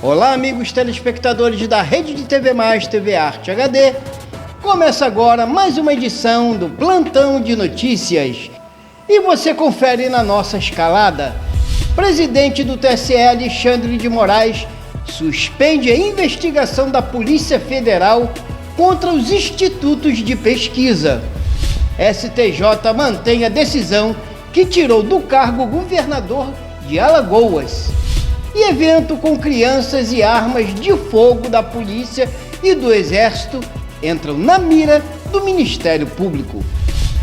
Olá, amigos telespectadores da Rede de TV Mais, TV Arte HD. Começa agora mais uma edição do Plantão de Notícias. E você confere na nossa escalada. Presidente do TSE, Alexandre de Moraes, suspende a investigação da Polícia Federal contra os institutos de pesquisa. STJ mantém a decisão que tirou do cargo o governador de Alagoas. E evento com crianças e armas de fogo da polícia e do exército entram na mira do Ministério Público.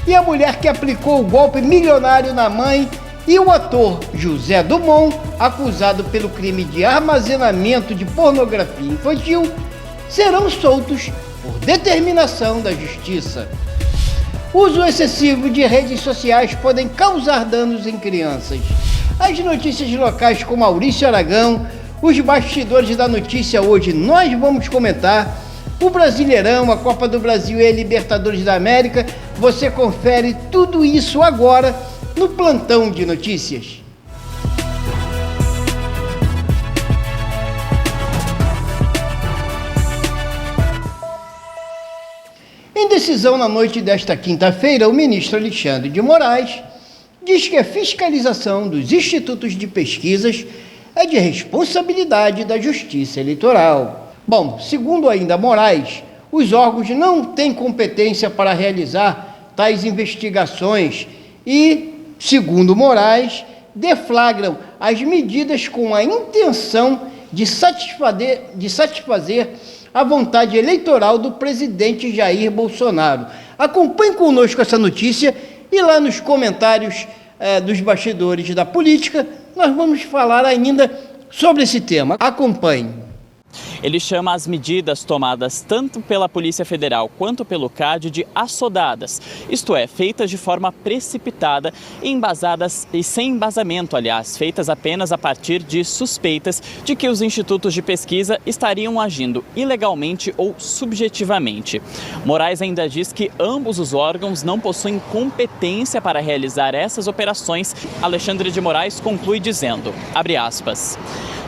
E a mulher que aplicou o golpe milionário na mãe e o ator José Dumont, acusado pelo crime de armazenamento de pornografia infantil, serão soltos por determinação da Justiça. Uso excessivo de redes sociais podem causar danos em crianças. As notícias locais com Maurício Aragão, os bastidores da notícia hoje nós vamos comentar. O Brasileirão, a Copa do Brasil e a Libertadores da América, você confere tudo isso agora no Plantão de Notícias. Em decisão na noite desta quinta-feira, o ministro Alexandre de Moraes diz que a fiscalização dos institutos de pesquisas é de responsabilidade da Justiça Eleitoral. Bom, segundo ainda Moraes, os órgãos não têm competência para realizar tais investigações e, segundo Moraes, deflagram as medidas com a intenção de satisfazer a vontade eleitoral do presidente Jair Bolsonaro. Acompanhe conosco essa notícia e lá nos comentários dos bastidores da política, nós vamos falar ainda sobre esse tema. Acompanhe. Ele chama as medidas tomadas tanto pela Polícia Federal quanto pelo CAD de assodadas, isto é, feitas de forma precipitada e embasadas e sem embasamento, aliás, feitas apenas a partir de suspeitas de que os institutos de pesquisa estariam agindo ilegalmente ou subjetivamente. Moraes ainda diz que ambos os órgãos não possuem competência para realizar essas operações. Alexandre de Moraes conclui dizendo, abre aspas,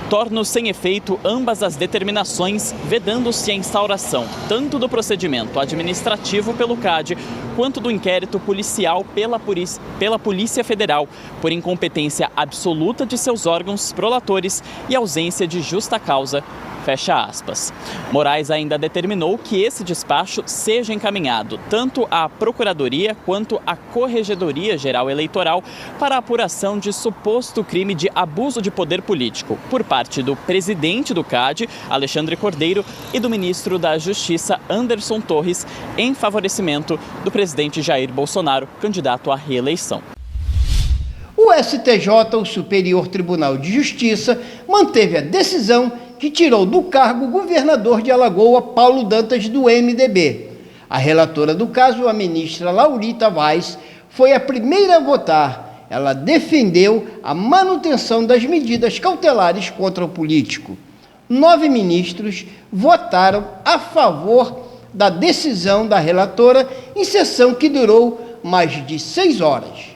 torno sem efeito ambas as determinações, vedando-se a instauração tanto do procedimento administrativo pelo CAD, quanto do inquérito policial pela Polícia Federal, por incompetência absoluta de seus órgãos prolatores e ausência de justa causa. Fecha aspas. Moraes ainda determinou que esse despacho seja encaminhado tanto à Procuradoria quanto à Corregedoria Geral Eleitoral para a apuração de suposto crime de abuso de poder político por parte do presidente do CAD, Alexandre Cordeiro, e do ministro da Justiça, Anderson Torres, em favorecimento do presidente Jair Bolsonaro, candidato à reeleição. O STJ, o Superior Tribunal de Justiça, manteve a decisão que tirou do cargo o governador de Alagoas, Paulo Dantas, do MDB. A relatora do caso, a ministra Laurita Vaz, foi a primeira a votar. Ela defendeu a manutenção das medidas cautelares contra o político. 9 ministros votaram a favor da decisão da relatora, em sessão que durou mais de 6 horas.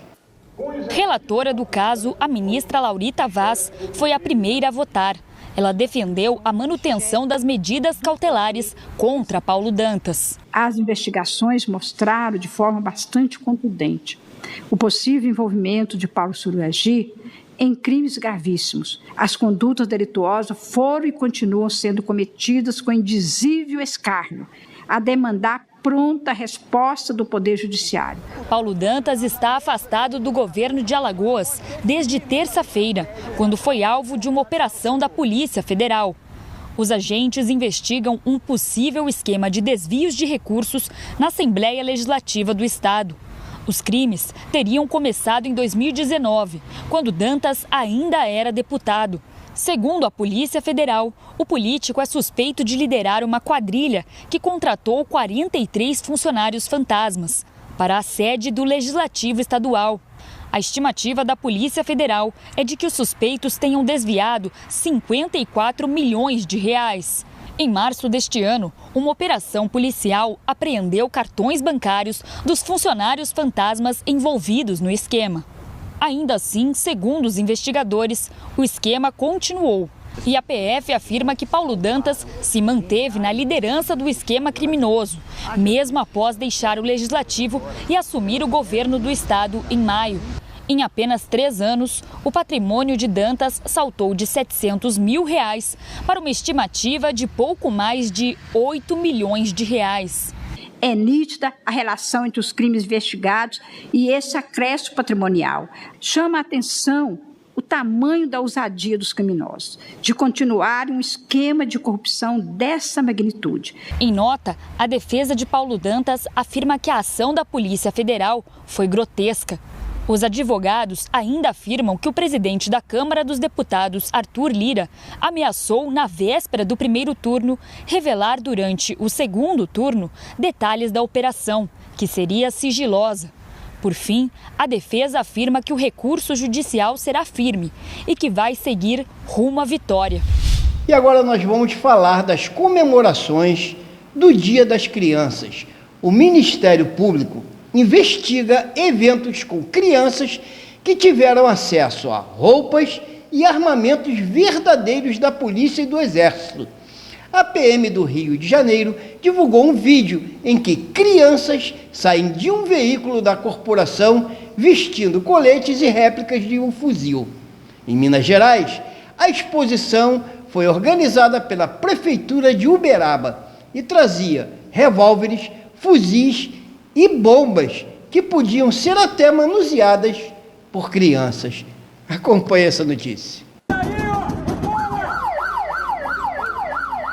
Relatora do caso, a ministra Laurita Vaz, foi a primeira a votar. Ela defendeu a manutenção das medidas cautelares contra Paulo Dantas. As investigações mostraram de forma bastante contundente o possível envolvimento de Paulo Suruyagi em crimes gravíssimos. As condutas delituosas foram e continuam sendo cometidas com indizível escárnio, a demandar pronta resposta do Poder Judiciário. Paulo Dantas está afastado do governo de Alagoas desde terça-feira, quando foi alvo de uma operação da Polícia Federal. Os agentes investigam um possível esquema de desvios de recursos na Assembleia Legislativa do Estado. Os crimes teriam começado em 2019, quando Dantas ainda era deputado. Segundo a Polícia Federal, o político é suspeito de liderar uma quadrilha que contratou 43 funcionários fantasmas para a sede do Legislativo Estadual. A estimativa da Polícia Federal é de que os suspeitos tenham desviado 54 milhões de reais. Em março deste ano, uma operação policial apreendeu cartões bancários dos funcionários fantasmas envolvidos no esquema. Ainda assim, segundo os investigadores, o esquema continuou. E a PF afirma que Paulo Dantas se manteve na liderança do esquema criminoso, mesmo após deixar o legislativo e assumir o governo do estado em maio. Em apenas 3 anos, o patrimônio de Dantas saltou de R$700 mil para uma estimativa de pouco mais de R$8 milhões. É nítida a relação entre os crimes investigados e esse acréscimo patrimonial. Chama a atenção o tamanho da ousadia dos criminosos, de continuar um esquema de corrupção dessa magnitude. Em nota, a defesa de Paulo Dantas afirma que a ação da Polícia Federal foi grotesca. Os advogados ainda afirmam que o presidente da Câmara dos Deputados, Arthur Lira, ameaçou, na véspera do primeiro turno, revelar durante o segundo turno detalhes da operação, que seria sigilosa. Por fim, a defesa afirma que o recurso judicial será firme e que vai seguir rumo à vitória. E agora nós vamos falar das comemorações do Dia das Crianças. O Ministério Público investiga eventos com crianças que tiveram acesso a roupas e armamentos verdadeiros da Polícia e do Exército. A PM do Rio de Janeiro divulgou um vídeo em que crianças saem de um veículo da corporação vestindo coletes e réplicas de um fuzil. Em Minas Gerais, a exposição foi organizada pela Prefeitura de Uberaba e trazia revólveres, fuzis e bombas que podiam ser até manuseadas por crianças. Acompanhe essa notícia.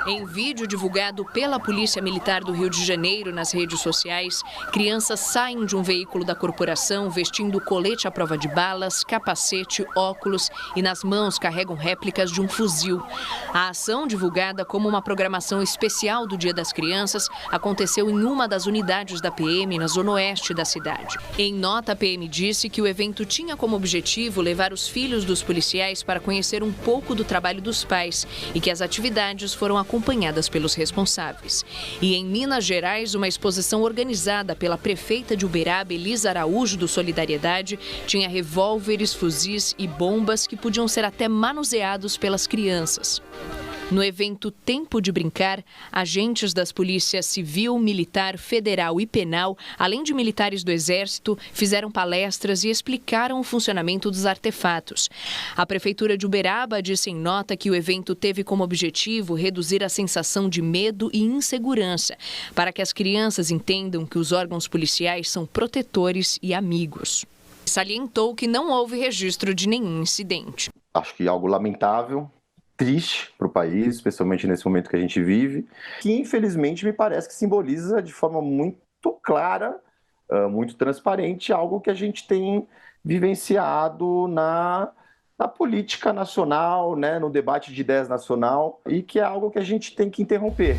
Em vídeo divulgado pela Polícia Militar do Rio de Janeiro nas redes sociais, crianças saem de um veículo da corporação vestindo colete à prova de balas, capacete, óculos e nas mãos carregam réplicas de um fuzil. A ação, divulgada como uma programação especial do Dia das Crianças, aconteceu em uma das unidades da PM na zona oeste da cidade. Em nota, a PM disse que o evento tinha como objetivo levar os filhos dos policiais para conhecer um pouco do trabalho dos pais e que as atividades foram acompanhadas pelos responsáveis. E em Minas Gerais, uma exposição organizada pela prefeita de Uberaba, Elisa Araújo, do Solidariedade, tinha revólveres, fuzis e bombas que podiam ser até manuseados pelas crianças. No evento Tempo de Brincar, agentes das polícias civil, militar, federal e penal, além de militares do Exército, fizeram palestras e explicaram o funcionamento dos artefatos. A Prefeitura de Uberaba disse em nota que o evento teve como objetivo reduzir a sensação de medo e insegurança, para que as crianças entendam que os órgãos policiais são protetores e amigos. Salientou que não houve registro de nenhum incidente. Acho que algo lamentável, triste para o país, especialmente nesse momento que a gente vive, que infelizmente me parece que simboliza de forma muito clara, muito transparente, algo que a gente tem vivenciado na política nacional, né, no debate de ideias nacional, e que é algo que a gente tem que interromper.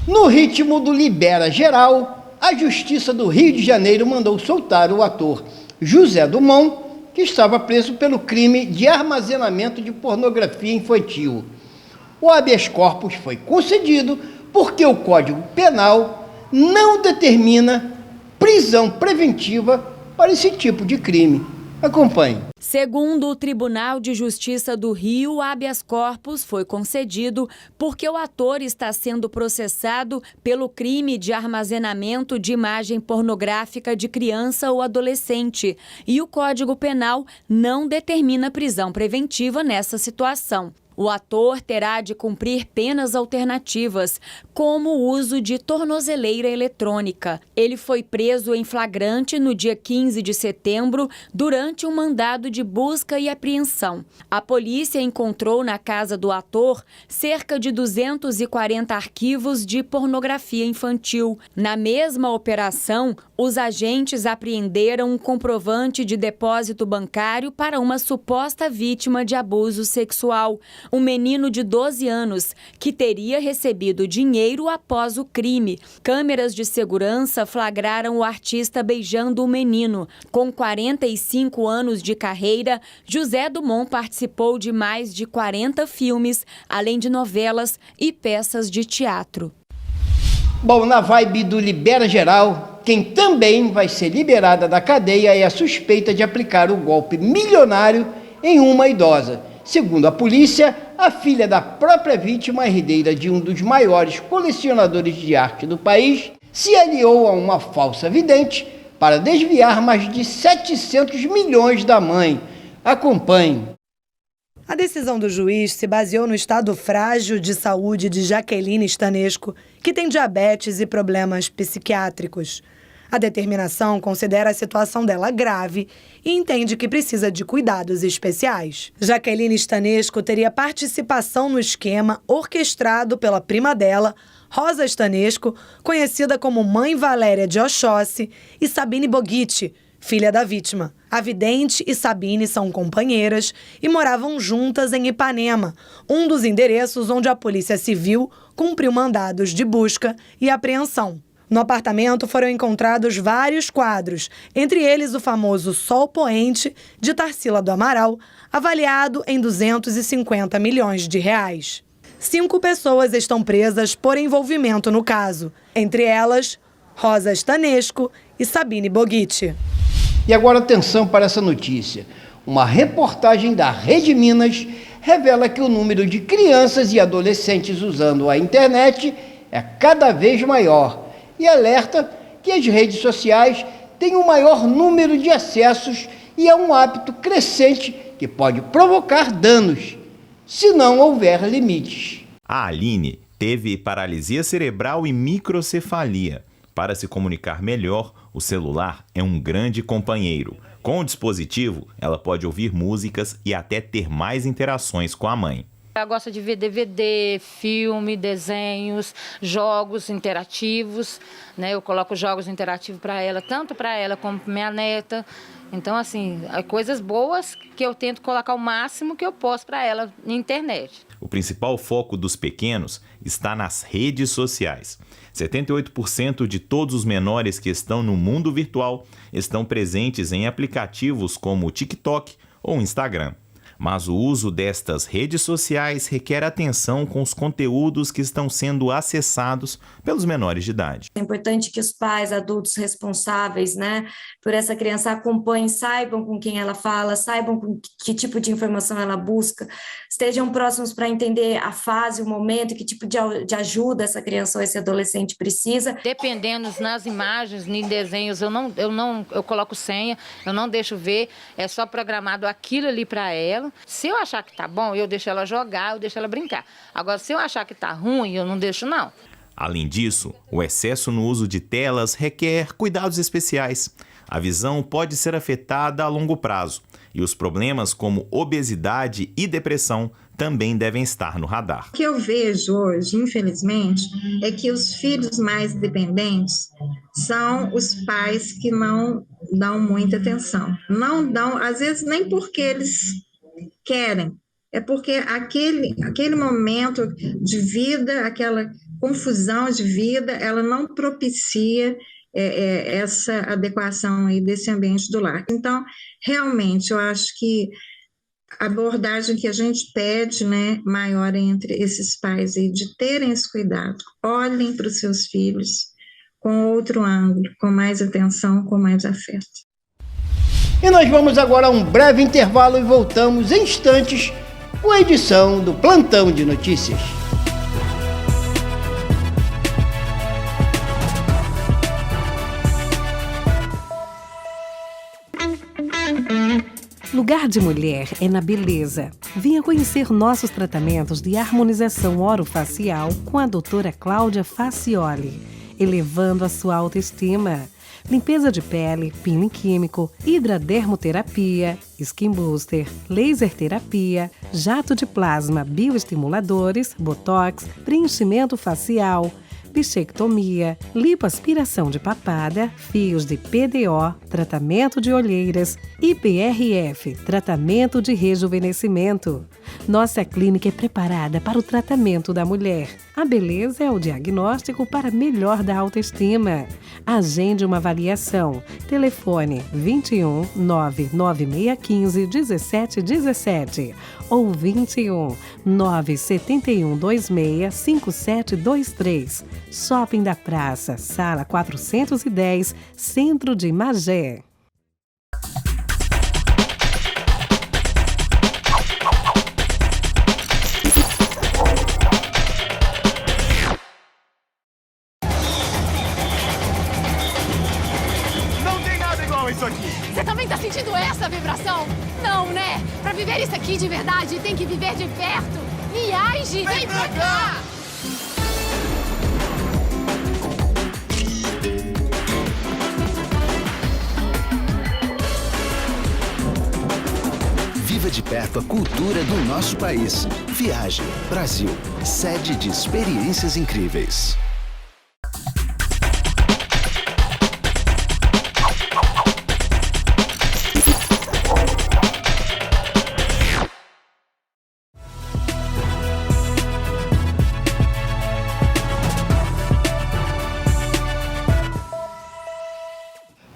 No ritmo do Libera Geral, a Justiça do Rio de Janeiro mandou soltar o ator José Dumont, que estava preso pelo crime de armazenamento de pornografia infantil. O habeas corpus foi concedido porque o Código Penal não determina prisão preventiva para esse tipo de crime. Acompanhe. Segundo o Tribunal de Justiça do Rio, o habeas corpus foi concedido porque o ator está sendo processado pelo crime de armazenamento de imagem pornográfica de criança ou adolescente e o Código Penal não determina prisão preventiva nessa situação. O ator terá de cumprir penas alternativas, como o uso de tornozeleira eletrônica. Ele foi preso em flagrante no dia 15 de setembro, durante um mandado de busca e apreensão. A polícia encontrou na casa do ator cerca de 240 arquivos de pornografia infantil. Na mesma operação, os agentes apreenderam um comprovante de depósito bancário para uma suposta vítima de abuso sexual. Um menino de 12 anos que teria recebido dinheiro após o crime. Câmeras de segurança flagraram o artista beijando o menino. Com 45 anos de carreira, José Dumont participou de mais de 40 filmes, além de novelas e peças de teatro. Bom, na vibe do Libera Geral, quem também vai ser liberada da cadeia é a suspeita de aplicar o golpe milionário em uma idosa. Segundo a polícia, a filha da própria vítima, herdeira de um dos maiores colecionadores de arte do país, se aliou a uma falsa vidente para desviar mais de 700 milhões da mãe. Acompanhe. A decisão do juiz se baseou no estado frágil de saúde de Jaqueline Stanesco, que tem diabetes e problemas psiquiátricos. A determinação considera a situação dela grave e entende que precisa de cuidados especiais. Jaqueline Stanesco teria participação no esquema orquestrado pela prima dela, Rosa Stanesco, conhecida como Mãe Valéria de Oxóssi, e Sabine Boguitti, filha da vítima. A vidente e Sabine são companheiras e moravam juntas em Ipanema, um dos endereços onde a Polícia Civil cumpriu mandados de busca e apreensão. No apartamento foram encontrados vários quadros, entre eles o famoso Sol Poente, de Tarsila do Amaral, avaliado em 250 milhões de reais. 5 pessoas estão presas por envolvimento no caso, entre elas Rosa Stanesco e Sabine Boguitti. E agora atenção para essa notícia. Uma reportagem da Rede Minas revela que o número de crianças e adolescentes usando a internet é cada vez maior e alerta que as redes sociais têm o maior número de acessos e é um hábito crescente que pode provocar danos, se não houver limites. A Aline teve paralisia cerebral e microcefalia. Para se comunicar melhor, o celular é um grande companheiro. Com o dispositivo, ela pode ouvir músicas e até ter mais interações com a mãe. Ela gosta de ver DVD, filme, desenhos, jogos interativos, né? Eu coloco jogos interativos para ela, tanto para ela como para minha neta. Então, assim, coisas boas que eu tento colocar o máximo que eu posso para ela na internet. O principal foco dos pequenos está nas redes sociais. 78% de todos os menores que estão no mundo virtual estão presentes em aplicativos como o TikTok ou Instagram. Mas o uso destas redes sociais requer atenção com os conteúdos que estão sendo acessados pelos menores de idade. É importante que os pais, adultos responsáveis, por essa criança acompanhem, saibam com quem ela fala, saibam com que tipo de informação ela busca, estejam próximos para entender a fase, o momento, que tipo de ajuda essa criança ou esse adolescente precisa. Dependendo nas imagens, em desenhos, eu coloco senha, eu não deixo ver, é só programado aquilo ali para ela. Se eu achar que tá bom, eu deixo ela jogar, eu deixo ela brincar. Agora, se eu achar que tá ruim, eu não deixo, não. Além disso, o excesso no uso de telas requer cuidados especiais. A visão pode ser afetada a longo prazo e os problemas como obesidade e depressão também devem estar no radar. O que eu vejo hoje, infelizmente, é que os filhos mais dependentes são os pais que não dão muita atenção. Não dão, às vezes, nem porque eles querem, é porque aquele momento de vida, aquela confusão de vida, ela não propicia essa adequação aí desse ambiente do lar. Então, realmente, eu acho que a abordagem que a gente pede, maior entre esses pais aí, de terem esse cuidado, olhem para os seus filhos com outro ângulo, com mais atenção, com mais afeto. E nós vamos agora a um breve intervalo e voltamos em instantes com a edição do Plantão de Notícias. Lugar de Mulher é na beleza. Venha conhecer nossos tratamentos de harmonização orofacial com a doutora Cláudia Facioli, elevando a sua autoestima. Limpeza de pele, peeling químico, hidradermoterapia, skin booster, laser terapia, jato de plasma, bioestimuladores, botox, preenchimento facial, bichectomia, lipoaspiração de papada, fios de PDO, tratamento de olheiras, IPRF, tratamento de rejuvenescimento. Nossa clínica é preparada para o tratamento da mulher. A beleza é o diagnóstico para melhor da autoestima. Agende uma avaliação. Telefone 21 99615 1717 ou 21 971 26 5723. Shopping da Praça, Sala 410, Centro de Magé. de verdade tem que viver de perto. Miage, vem pra cá! Viva de perto a cultura do nosso país. Viaje Brasil, sede de experiências incríveis.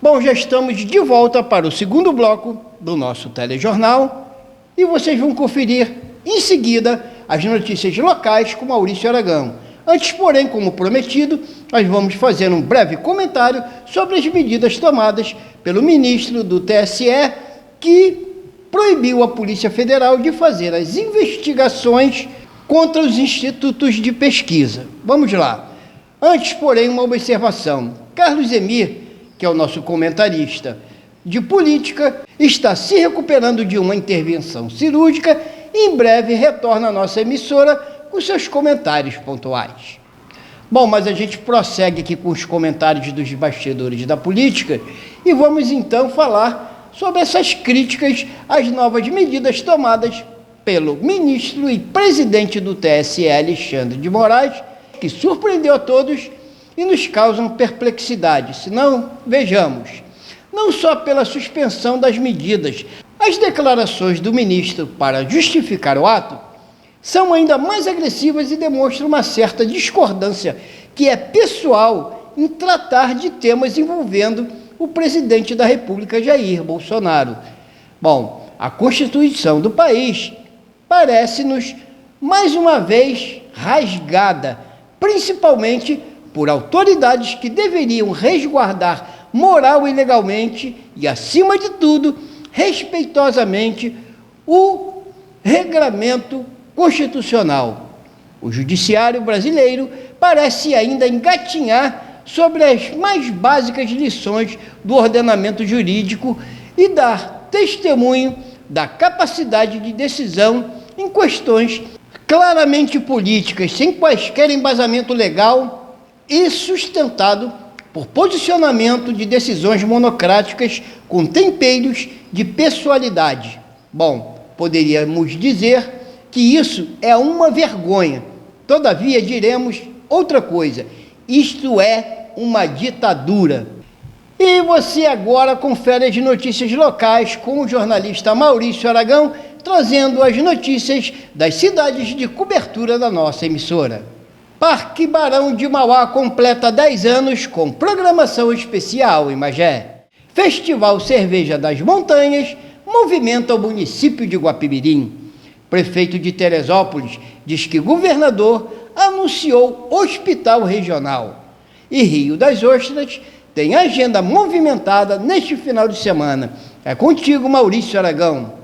Bom, já estamos de volta para o segundo bloco do nosso telejornal e vocês vão conferir em seguida as notícias locais com Maurício Aragão. Antes, porém, como prometido, nós vamos fazer um breve comentário sobre as medidas tomadas pelo ministro do TSE que proibiu a Polícia Federal de fazer as investigações contra os institutos de pesquisa. Vamos lá. Antes, porém, uma observação. Carlos Emir, que é o nosso comentarista de política, está se recuperando de uma intervenção cirúrgica e em breve retorna à nossa emissora com seus comentários pontuais. Bom, mas a gente prossegue aqui com os comentários dos bastidores da política e vamos então falar sobre essas críticas às novas medidas tomadas pelo ministro e presidente do TSE, Alexandre de Moraes, que surpreendeu a todos e nos causam perplexidade. Se não, vejamos. Não só pela suspensão das medidas, as declarações do ministro para justificar o ato são ainda mais agressivas e demonstram uma certa discordância que é pessoal em tratar de temas envolvendo o presidente da República, Jair Bolsonaro. Bom, a Constituição do país parece-nos mais uma vez rasgada, principalmente por autoridades que deveriam resguardar moral e legalmente e, acima de tudo, respeitosamente, o regramento constitucional. O judiciário brasileiro parece ainda engatinhar sobre as mais básicas lições do ordenamento jurídico e dar testemunho da capacidade de decisão em questões claramente políticas, sem quaisquer embasamento legal e sustentado por posicionamento de decisões monocráticas com temperos de pessoalidade. Bom, poderíamos dizer que isso é uma vergonha. Todavia, diremos outra coisa. Isto é uma ditadura. E você agora confere as notícias locais com o jornalista Maurício Aragão, trazendo as notícias das cidades de cobertura da nossa emissora. Parque Barão de Mauá completa 10 anos com programação especial em Magé. Festival Cerveja das Montanhas movimenta o município de Guapimirim. Prefeito de Teresópolis diz que governador anunciou hospital regional. E Rio das Ostras tem agenda movimentada neste final de semana. É contigo, Maurício Aragão.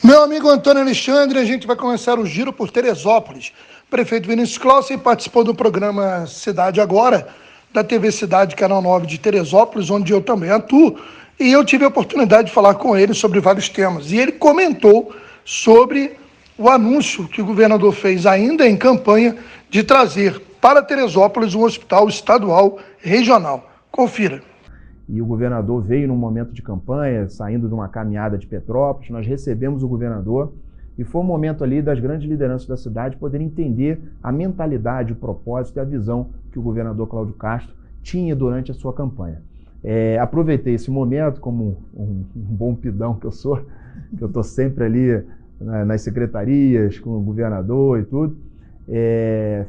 Meu amigo Antônio Alexandre, a gente vai começar o giro por Teresópolis. Prefeito Vinícius Clausen participou do programa Cidade Agora, da TV Cidade, Canal 9 de Teresópolis, onde eu também atuo, e eu tive a oportunidade de falar com ele sobre vários temas. E ele comentou sobre o anúncio que o governador fez ainda em campanha de trazer para Teresópolis um hospital estadual regional. Confira. E o governador veio num momento de campanha, saindo de uma caminhada de Petrópolis, nós recebemos o governador e foi um momento ali das grandes lideranças da cidade poderem entender a mentalidade, o propósito e a visão que o governador Cláudio Castro tinha durante a sua campanha. Aproveitei esse momento como um bom pidão que eu sou, que eu estou sempre ali nas secretarias com o governador e tudo,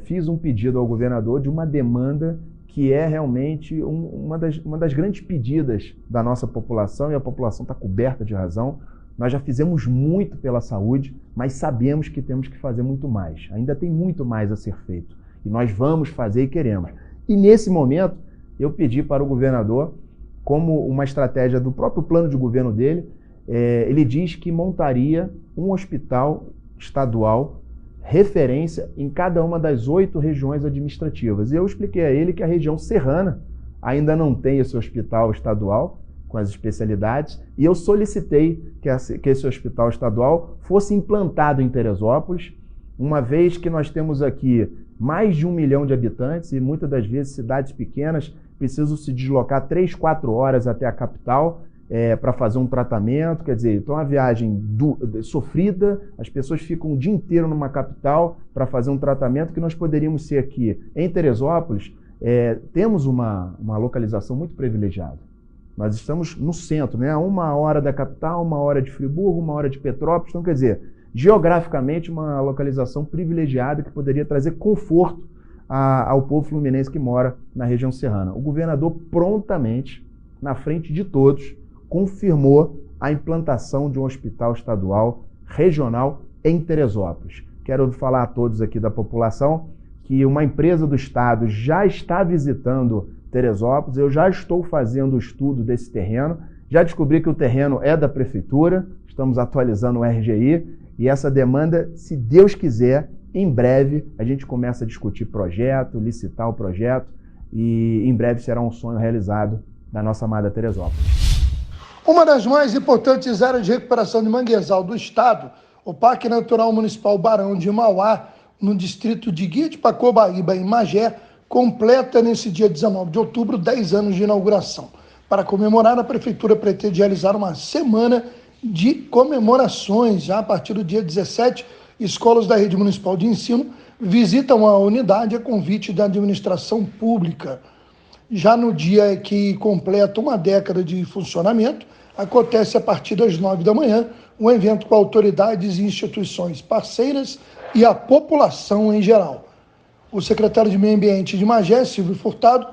fiz um pedido ao governador de uma demanda que é realmente uma das grandes pedidas da nossa população, e a população está coberta de razão. Nós já fizemos muito pela saúde, mas sabemos que temos que fazer muito mais. Ainda tem muito mais a ser feito. E nós vamos fazer e queremos. E nesse momento, eu pedi para o governador, como uma estratégia do próprio plano de governo dele, ele diz que montaria um hospital estadual referência em cada uma das 8 regiões administrativas. E eu expliquei a ele que a região serrana ainda não tem esse hospital estadual, com as especialidades, e eu solicitei que esse hospital estadual fosse implantado em Teresópolis, uma vez que nós temos aqui mais de 1 milhão de habitantes e muitas das vezes cidades pequenas precisam se deslocar 3, 4 horas até a capital para fazer um tratamento. Quer dizer, então é uma viagem sofrida, as pessoas ficam o dia inteiro numa capital para fazer um tratamento que nós poderíamos ser aqui em Teresópolis. Temos uma localização muito privilegiada. Nós estamos no centro, né? 1 hora da capital, 1 hora de Friburgo, 1 hora de Petrópolis. Então, quer dizer, geograficamente uma localização privilegiada que poderia trazer conforto ao povo fluminense que mora na região serrana. O governador prontamente, na frente de todos, confirmou a implantação de um hospital estadual regional em Teresópolis. Quero falar a todos aqui da população que uma empresa do estado já está visitando Teresópolis, eu já estou fazendo o estudo desse terreno, já descobri que o terreno é da prefeitura, estamos atualizando o RGI, e essa demanda, se Deus quiser, em breve a gente começa a discutir projeto, licitar o projeto, e em breve será um sonho realizado da nossa amada Teresópolis. Uma das mais importantes áreas de recuperação de manguezal do estado, o Parque Natural Municipal Barão de Mauá, no distrito de Guia de Pacobaíba, em Magé, completa nesse dia 19 de outubro 10 anos de inauguração. Para comemorar, a Prefeitura pretende realizar uma semana de comemorações. Já a partir do dia 17, escolas da Rede Municipal de Ensino visitam a unidade a convite da administração pública. Já no dia que completa 1 década de funcionamento, acontece a partir das 9 da manhã um evento com autoridades e instituições parceiras e a população em geral. O secretário de Meio Ambiente de Magé, Silvio Furtado,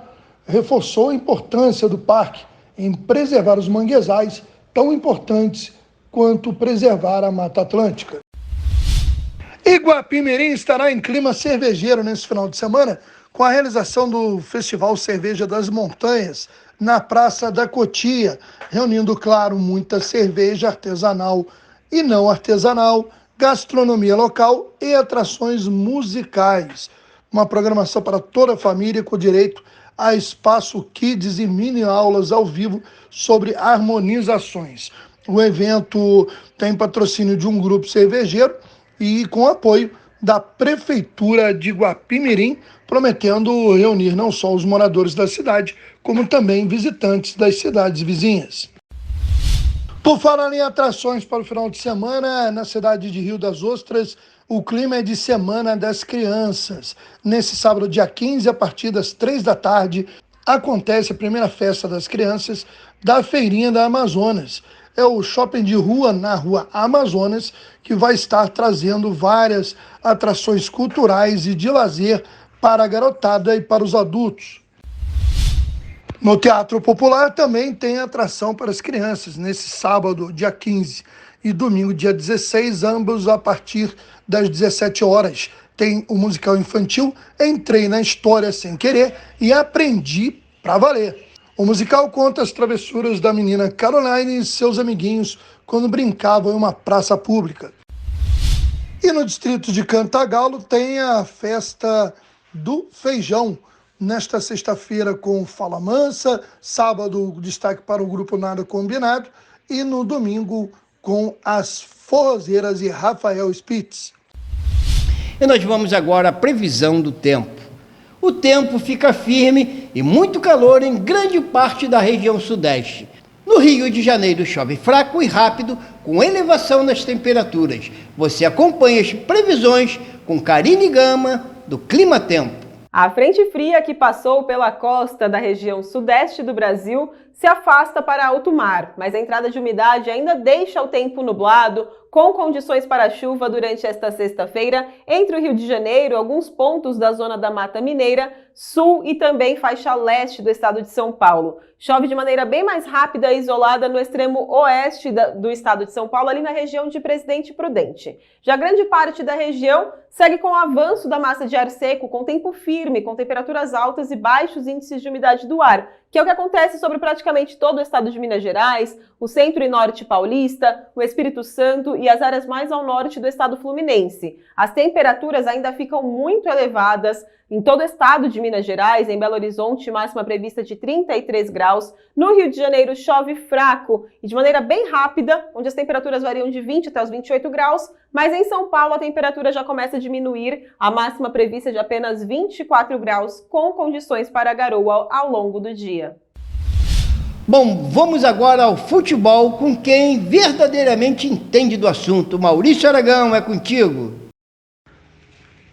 reforçou a importância do parque em preservar os manguezais, tão importantes quanto preservar a Mata Atlântica. Iguapimirim estará em clima cervejeiro nesse final de semana, com a realização do Festival Cerveja das Montanhas, na Praça da Cotia, reunindo, claro, muita cerveja artesanal e não artesanal, gastronomia local e atrações musicais. Uma programação para toda a família com direito a espaço kids e mini aulas ao vivo sobre harmonizações. O evento tem patrocínio de um grupo cervejeiro e com apoio da Prefeitura de Iguapimirim, prometendo reunir não só os moradores da cidade, como também visitantes das cidades vizinhas. Por falar em atrações para o final de semana, na cidade de Rio das Ostras, o clima é de Semana das Crianças. Nesse sábado, dia 15, a partir das 3 da tarde, acontece a primeira festa das crianças da Feirinha da Amazonas. É o shopping de rua na Rua Amazonas, que vai estar trazendo várias atrações culturais e de lazer para a garotada e para os adultos. No Teatro Popular também tem atração para as crianças, nesse sábado, dia 15, e domingo, dia 16, ambos a partir das 17 horas. Tem o musical infantil Entrei na História Sem Querer e Aprendi Pra Valer. O musical conta as travessuras da menina Caroline e seus amiguinhos quando brincavam em uma praça pública. E no distrito de Cantagalo tem a festa do feijão, nesta sexta-feira com Fala Mansa, sábado destaque para o grupo Nada Combinado e no domingo com as Forrozeiras e Rafael Spitz. E nós vamos agora à previsão do tempo. O tempo fica firme e muito calor em grande parte da região sudeste. No Rio de Janeiro chove fraco e rápido, com elevação nas temperaturas. Você acompanha as previsões com Karine Gama, do Clima Tempo. A frente fria que passou pela costa da região sudeste do Brasil se afasta para alto mar, mas a entrada de umidade ainda deixa o tempo nublado, com condições para chuva durante esta sexta-feira entre o Rio de Janeiro, alguns pontos da zona da Mata Mineira, sul e também faixa leste do estado de São Paulo. Chove de maneira bem mais rápida e isolada no extremo oeste do estado de São Paulo, ali na região de Presidente Prudente. Já grande parte da região segue com o avanço da massa de ar seco, com tempo firme, com temperaturas altas e baixos índices de umidade do ar, que é o que acontece sobre praticamente todo o estado de Minas Gerais, o centro e norte paulista, o Espírito Santo e as áreas mais ao norte do estado fluminense. As temperaturas ainda ficam muito elevadas em todo o estado de Minas Gerais, em Belo Horizonte, máxima prevista de 33 graus. No Rio de Janeiro, chove fraco e de maneira bem rápida, onde as temperaturas variam de 20 até os 28 graus. Mas em São Paulo, a temperatura já começa a diminuir, a máxima prevista de apenas 24 graus, com condições para garoa ao longo do dia. Bom, vamos agora ao futebol com quem verdadeiramente entende do assunto. Maurício Aragão, é contigo.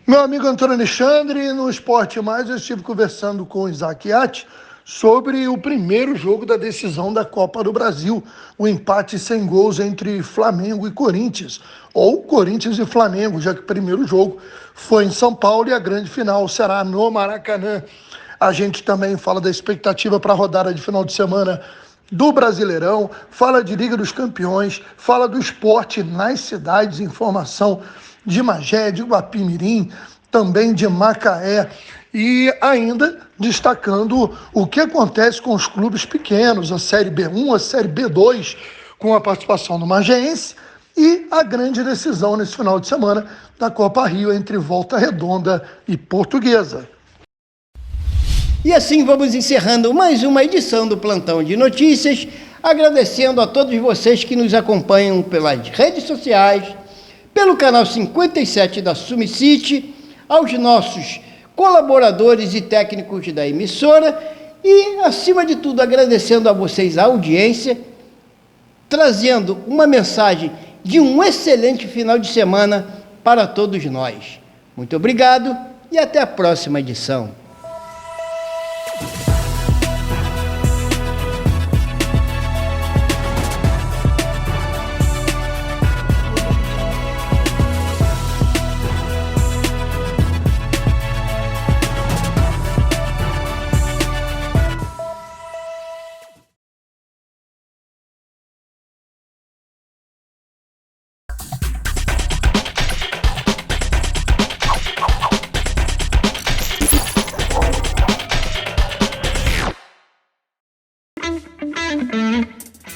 Meu amigo Antônio Alexandre, no Esporte Mais eu estive conversando com o Isaac Iatti sobre o primeiro jogo da decisão da Copa do Brasil, o empate sem gols entre Flamengo e Corinthians, ou Corinthians e Flamengo, já que o primeiro jogo foi em São Paulo e a grande final será no Maracanã. A gente também fala da expectativa para a rodada de final de semana do Brasileirão, fala de Liga dos Campeões, fala do esporte nas cidades, informação de Magé, de Guapimirim, também de Macaé, e ainda destacando o que acontece com os clubes pequenos, a Série B1, a Série B2, com a participação do Magéense, e a grande decisão nesse final de semana da Copa Rio entre Volta Redonda e Portuguesa. E assim vamos encerrando mais uma edição do Plantão de Notícias, agradecendo a todos vocês que nos acompanham pelas redes sociais, pelo canal 57 da Sumicity, aos nossos colaboradores e técnicos da emissora e, acima de tudo, agradecendo a vocês a audiência, trazendo uma mensagem de um excelente final de semana para todos nós. Muito obrigado e até a próxima edição.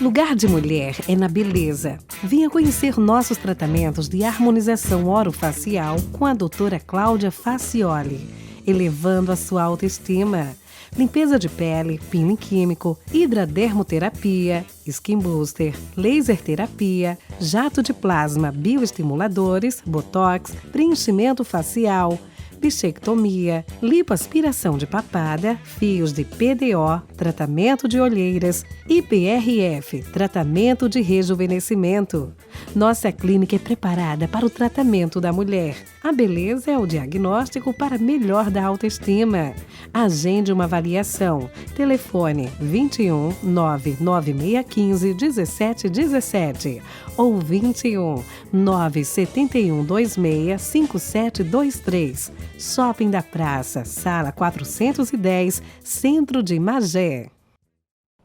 Lugar de mulher é na beleza. Venha conhecer nossos tratamentos de harmonização orofacial com a doutora Cláudia Facioli, elevando a sua autoestima. Limpeza de pele, peeling químico, hidradermoterapia, skin booster, laser terapia, jato de plasma, bioestimuladores, botox, preenchimento facial, bichectomia, lipoaspiração de papada, fios de PDO, tratamento de olheiras, IPRF, tratamento de rejuvenescimento. Nossa clínica é preparada para o tratamento da mulher. A beleza é o diagnóstico para melhor da autoestima. Agende uma avaliação. Telefone 21 99615 1717 ou 21 971 26 5723. Shopping da Praça, Sala 410, Centro de Magé.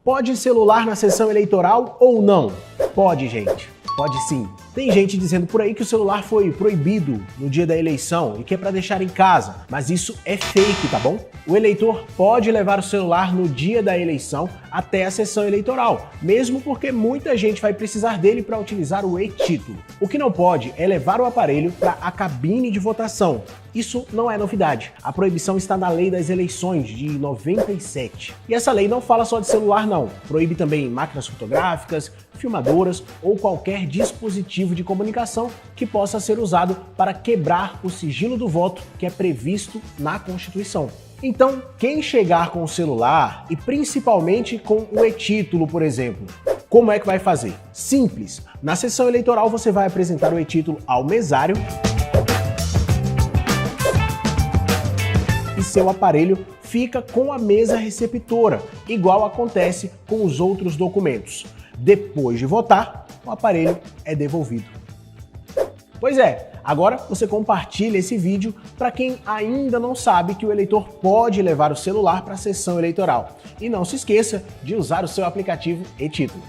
Pode celular na sessão eleitoral ou não? Pode, gente. Pode sim. Tem gente dizendo por aí que o celular foi proibido no dia da eleição e que é para deixar em casa, mas isso é fake, tá bom? O eleitor pode levar o celular no dia da eleição até a sessão eleitoral, mesmo porque muita gente vai precisar dele para utilizar o e-título. O que não pode é levar o aparelho para a cabine de votação. Isso não é novidade. A proibição está na Lei das Eleições de 97. E essa lei não fala só de celular, não. Proíbe também máquinas fotográficas, filmadoras ou qualquer dispositivo de comunicação que possa ser usado para quebrar o sigilo do voto que é previsto na Constituição. Então, quem chegar com o celular e principalmente com o e-título, por exemplo, como é que vai fazer? Simples. Na sessão eleitoral você vai apresentar o e-título ao mesário e seu aparelho fica com a mesa receptora, igual acontece com os outros documentos. Depois de votar, o aparelho é devolvido. Pois é, agora você compartilha esse vídeo para quem ainda não sabe que o eleitor pode levar o celular para a sessão eleitoral. E não se esqueça de usar o seu aplicativo e-título.